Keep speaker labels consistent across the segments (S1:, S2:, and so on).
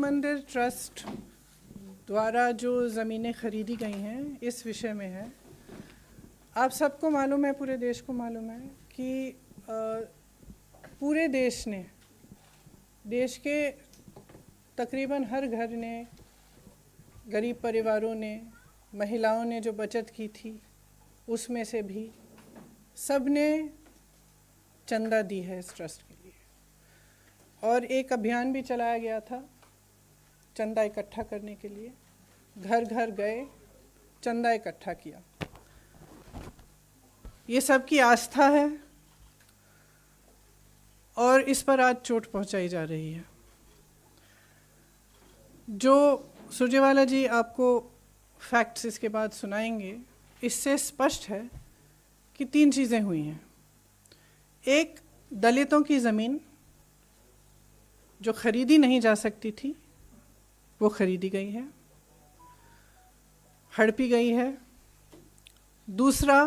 S1: मंदिर ट्रस्ट द्वारा जो ज़मीनें खरीदी गई हैं इस विषय में है। आप सबको मालूम है, पूरे देश को मालूम है कि पूरे देश ने, देश के तकरीबन हर घर ने, गरीब परिवारों ने, महिलाओं ने जो बचत की थी उसमें से भी सब ने चंदा दी है इस ट्रस्ट के लिए। और एक अभियान भी चलाया गया था चंदा इकट्ठा करने के लिए। घर घर गए, चंदा इकट्ठा किया। ये सबकी आस्था है और इस पर आज चोट पहुंचाई जा रही है। जो सुरजेवाला जी आपको फैक्ट्स इसके बाद सुनाएंगे, इससे स्पष्ट है कि 3 चीज़ें हुई हैं। एक, दलितों की ज़मीन जो खरीदी नहीं जा सकती थी वो खरीदी गई है, हड़पी गई है। दूसरा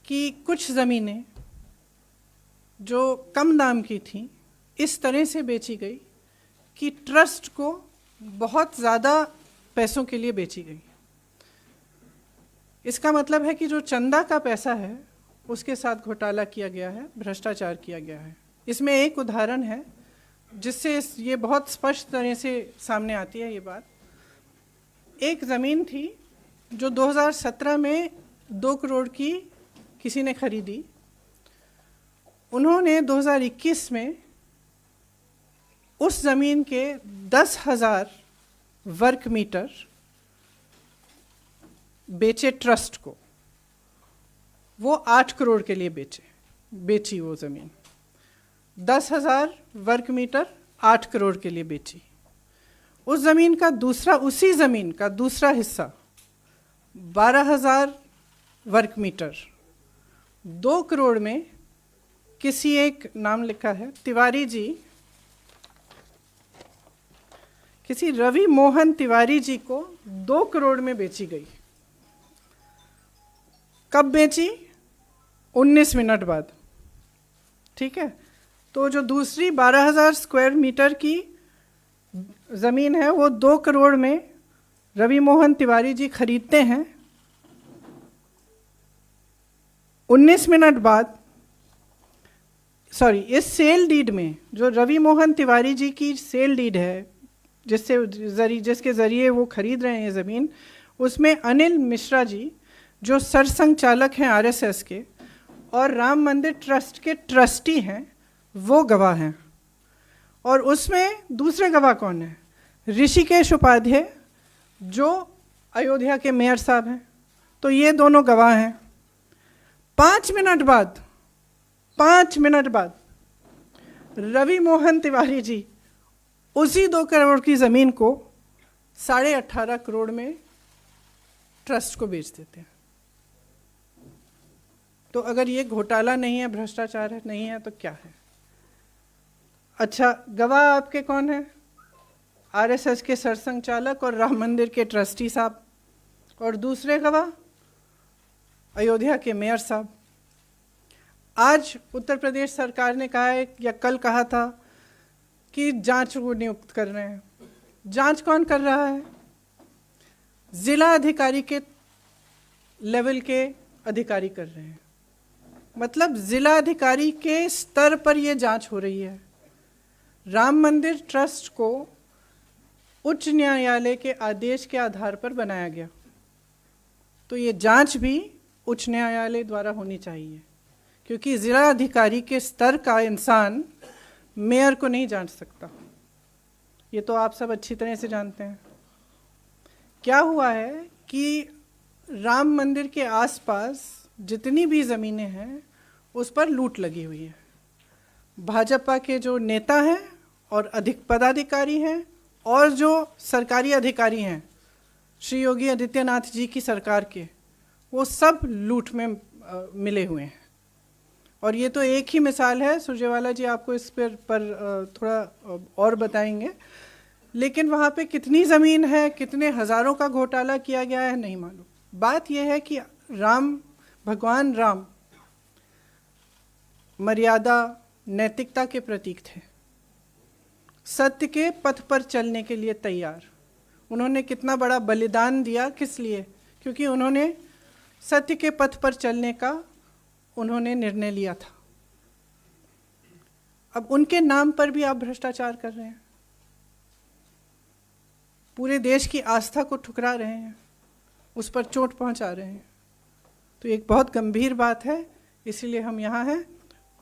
S1: कि कुछ ज़मीनें जो कम दाम की थी इस तरह से बेची गई कि ट्रस्ट को बहुत ज़्यादा पैसों के लिए बेची गई। इसका मतलब है कि जो चंदा का पैसा है उसके साथ घोटाला किया गया है, भ्रष्टाचार किया गया है। इसमें एक उदाहरण है जिससे ये बहुत स्पष्ट तरह से सामने आती है ये बात। एक ज़मीन थी जो 2017 में 2 करोड़ की किसी ने खरीदी। उन्होंने 2021 में उस ज़मीन के 10,000 वर्ग मीटर बेचे ट्रस्ट को। वो 8 करोड़ के लिए बेची वो ज़मीन। 10,000 वर्ग मीटर 8 करोड़ के लिए बेची। उस ज़मीन का उसी ज़मीन का दूसरा हिस्सा 12,000 वर्ग मीटर 2 करोड़ में किसी एक, नाम लिखा है तिवारी जी, किसी रवि मोहन तिवारी जी को 2 करोड़ में बेची गई। कब बेची? 19 मिनट बाद। ठीक है, तो जो दूसरी 12,000 स्क्वायर मीटर की ज़मीन है वो 2 करोड़ में रवि मोहन तिवारी जी खरीदते हैं। 19 मिनट बाद, इस सेल डीड में, जो रवि मोहन तिवारी जी की सेल डीड है जिसके ज़रिए वो खरीद रहे हैं ये ज़मीन, उसमें अनिल मिश्रा जी जो सरसंघ चालक हैं आरएसएस के और राम मंदिर ट्रस्ट के ट्रस्टी हैं, वो गवाह हैं। और उसमें दूसरे गवाह कौन है? ऋषिकेश उपाध्याय जो अयोध्या के मेयर साहब हैं। तो ये दोनों गवाह हैं। 5 मिनट बाद रवि मोहन तिवारी जी उसी 2 करोड़ की ज़मीन को 18.5 करोड़ में ट्रस्ट को बेच देते हैं। तो अगर ये घोटाला नहीं है, भ्रष्टाचार है, नहीं है, तो क्या है? अच्छा, गवाह आपके कौन है? आरएसएस के सरसंघ चालक और राम मंदिर के ट्रस्टी साहब। और दूसरे गवाह अयोध्या के मेयर साहब। आज उत्तर प्रदेश सरकार ने कहा है, या कल कहा था, कि जांच को नियुक्त कर रहे हैं। जांच कौन कर रहा है? जिला अधिकारी के लेवल के अधिकारी कर रहे हैं। मतलब जिला अधिकारी के स्तर पर यह जांच हो रही है। राम मंदिर ट्रस्ट को उच्च न्यायालय के आदेश के आधार पर बनाया गया, तो ये जांच भी उच्च न्यायालय द्वारा होनी चाहिए, क्योंकि जिला अधिकारी के स्तर का इंसान मेयर को नहीं जांच सकता। ये तो आप सब अच्छी तरह से जानते हैं। क्या हुआ है कि राम मंदिर के आसपास जितनी भी ज़मीनें हैं उस पर लूट लगी हुई है। भाजपा के जो नेता हैं और अधिक पदाधिकारी हैं और जो सरकारी अधिकारी हैं श्री योगी आदित्यनाथ जी की सरकार के, वो सब लूट में मिले हुए हैं। और ये तो एक ही मिसाल है। सुरजेवाला जी आपको इस पर थोड़ा और बताएंगे। लेकिन वहाँ पे कितनी ज़मीन है, कितने हज़ारों का घोटाला किया गया है, नहीं मालूम। बात यह है कि भगवान राम मर्यादा, नैतिकता के प्रतीक थे। सत्य के पथ पर चलने के लिए तैयार। उन्होंने कितना बड़ा बलिदान दिया, किस लिए? क्योंकि उन्होंने सत्य के पथ पर चलने का उन्होंने निर्णय लिया था। अब उनके नाम पर भी आप भ्रष्टाचार कर रहे हैं, पूरे देश की आस्था को ठुकरा रहे हैं, उस पर चोट पहुंचा रहे हैं। तो एक बहुत गंभीर बात है, इसीलिए हम यहाँ हैं।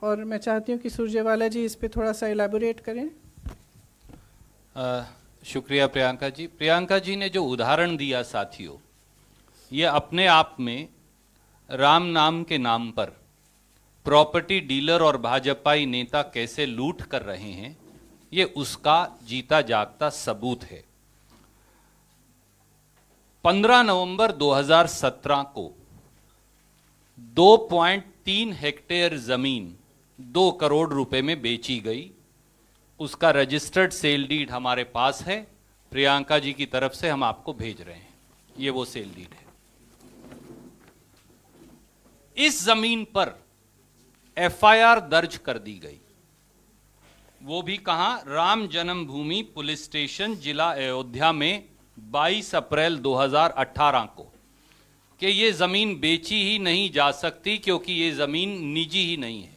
S1: और मैं चाहती हूँ कि सुरजेवाला जी इस पे थोड़ा सा इलैबोरेट करें।
S2: शुक्रिया प्रियंका जी। प्रियंका जी ने जो उदाहरण दिया साथियों, ये अपने आप में राम नाम के नाम पर प्रॉपर्टी डीलर और भाजपाई नेता कैसे लूट कर रहे हैं, ये उसका जीता जागता सबूत है। 15 नवंबर 2017 को 2.3 हेक्टेयर जमीन 2 करोड़ रुपए में बेची गई। उसका रजिस्टर्ड सेल डीड हमारे पास है, प्रियंका जी की तरफ से हम आपको भेज रहे हैं। ये वो सेल डीड है। इस जमीन पर एफआईआर दर्ज कर दी गई, वो भी कहां? राम जन्मभूमि पुलिस स्टेशन जिला अयोध्या में 22 अप्रैल 2018 को, कि ये जमीन बेची ही नहीं जा सकती क्योंकि ये जमीन निजी ही नहीं है।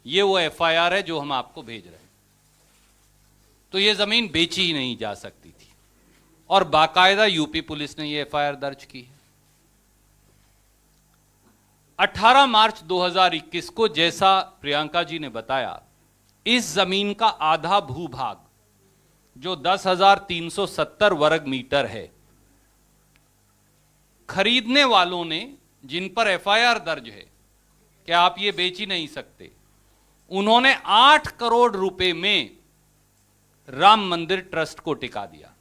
S2: ये वो एफआईआर है जो हम आपको भेज रहे हैं। तो ये जमीन बेची ही नहीं जा सकती थी और बाकायदा यूपी पुलिस ने ये एफआईआर दर्ज की है। 18 मार्च 2021 को, जैसा प्रियंका जी ने बताया, इस जमीन का आधा भूभाग जो 10,370 वर्ग मीटर है, खरीदने वालों ने, जिन पर एफआईआर दर्ज है कि आप ये बेच ही नहीं सकते, उन्होंने 8 करोड़ रुपए में राम मंदिर ट्रस्ट को टिका दिया।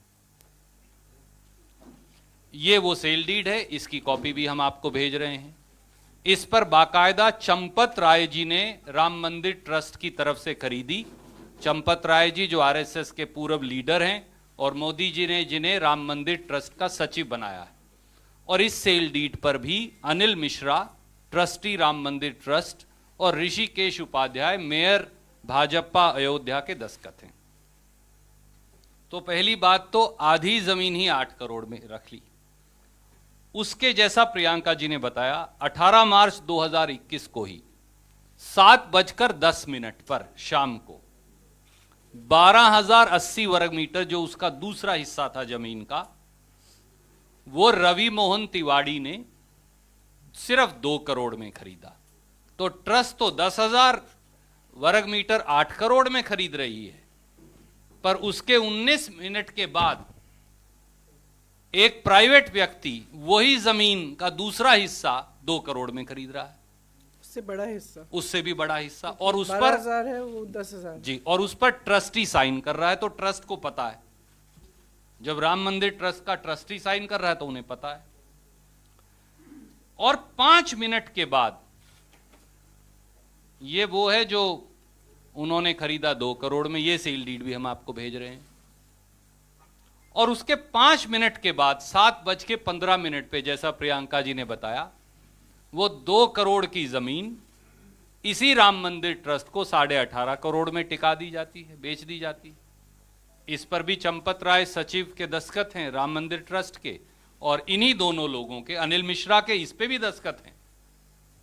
S2: ये वो सेल डीड है, इसकी कॉपी भी हम आपको भेज रहे हैं। इस पर बाकायदा चंपत राय जी ने राम मंदिर ट्रस्ट की तरफ से खरीदी। चंपत राय जी जो आरएसएस के पूर्व लीडर हैं और मोदी जी ने जिन्हें राम मंदिर ट्रस्ट का सचिव बनाया है। और इस सेल डीड पर भी अनिल मिश्रा, ट्रस्टी राम मंदिर ट्रस्ट, और ऋषिकेश उपाध्याय, मेयर भाजपा अयोध्या के दस्तखत हैं। तो पहली बात तो आधी जमीन ही 8 करोड़ में रख ली। उसके जैसा प्रियंका जी ने बताया, 18 मार्च 2021 को ही 7:10 पर शाम को 12,080 वर्ग मीटर जो उसका दूसरा हिस्सा था जमीन का, वो रवि मोहन तिवाड़ी ने सिर्फ 2 करोड़ में खरीदा। तो ट्रस्ट तो 10,000 वर्ग मीटर 8 करोड़ में खरीद रही है, पर उसके 19 मिनट के बाद एक प्राइवेट व्यक्ति वही जमीन का दूसरा हिस्सा 2 करोड़ में खरीद रहा है।
S1: उससे बड़ा हिस्सा,
S2: उससे भी बड़ा हिस्सा, और उस पर
S1: 12,000 है, वो 10,000
S2: जी, और उस पर ट्रस्टी साइन कर रहा है। तो ट्रस्ट को पता है, जब राम मंदिर ट्रस्ट का ट्रस्टी साइन कर रहा है तो उन्हें पता है। और 5 मिनट के बाद, ये वो है जो उन्होंने खरीदा 2 करोड़ में, ये सेल डीड भी हम आपको भेज रहे हैं। और उसके 5 मिनट के बाद 7:15 पे, जैसा प्रियंका जी ने बताया, वो 2 करोड़ की जमीन इसी राम मंदिर ट्रस्ट को 18.5 करोड़ में टिका दी जाती है, बेच दी जाती है। इस पर भी चंपत राय सचिव के दस्तखत हैं राम मंदिर ट्रस्ट के, और इन्हीं दोनों लोगों के, अनिल मिश्रा के, इस पे भी दस्तखत हैं,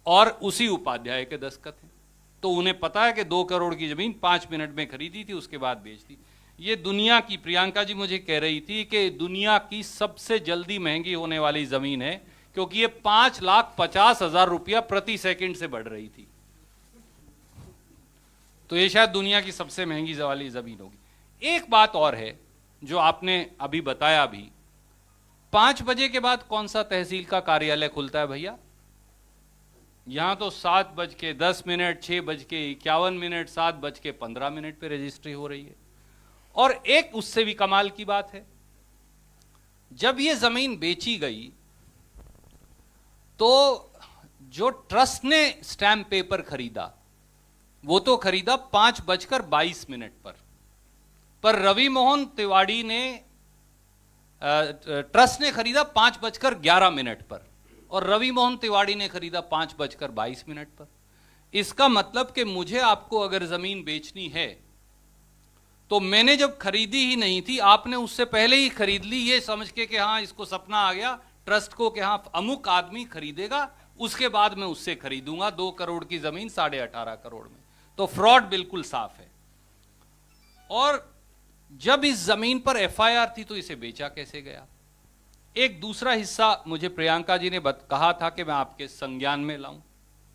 S2: और उसी उपाध्याय के दस्तखत हैं। तो उन्हें पता है कि 2 करोड़ की जमीन 5 मिनट में खरीदी थी, उसके बाद बेच दी। ये दुनिया की, प्रियंका जी मुझे कह रही थी कि दुनिया की सबसे जल्दी महंगी होने वाली जमीन है, क्योंकि ये 5,50,000 रुपया प्रति सेकंड से बढ़ रही थी। तो ये शायद दुनिया की सबसे महंगी वाली जमीन होगी। एक बात और है जो आपने अभी बताया भी, 5 बजे के बाद कौन सा तहसील का कार्यालय खुलता है भैया? यहां तो 7:10, 6:51, 7:15 पे रजिस्ट्री हो रही है। और एक उससे भी कमाल की बात है, जब ये जमीन बेची गई तो जो ट्रस्ट ने स्टैम्प पेपर खरीदा वो तो खरीदा 5:22 पर रवि मोहन तिवाड़ी ने, ट्रस्ट ने खरीदा 5:11 पर, और रवि मोहन तिवाड़ी ने खरीदा 5:22 पर। इसका मतलब कि मुझे आपको अगर जमीन बेचनी है तो मैंने जब खरीदी ही नहीं थी, आपने उससे पहले ही खरीद ली ये समझ के कि हाँ इसको सपना आ गया ट्रस्ट को कि हाँ अमुक आदमी खरीदेगा, उसके बाद मैं उससे खरीदूंगा 2 करोड़ की जमीन 18.5 करोड़ में। तो फ्रॉड बिल्कुल साफ है। और जब इस जमीन पर एफआईआर थी तो इसे बेचा कैसे गया? एक दूसरा हिस्सा मुझे प्रियंका जी ने कहा था कि मैं आपके संज्ञान में लाऊं।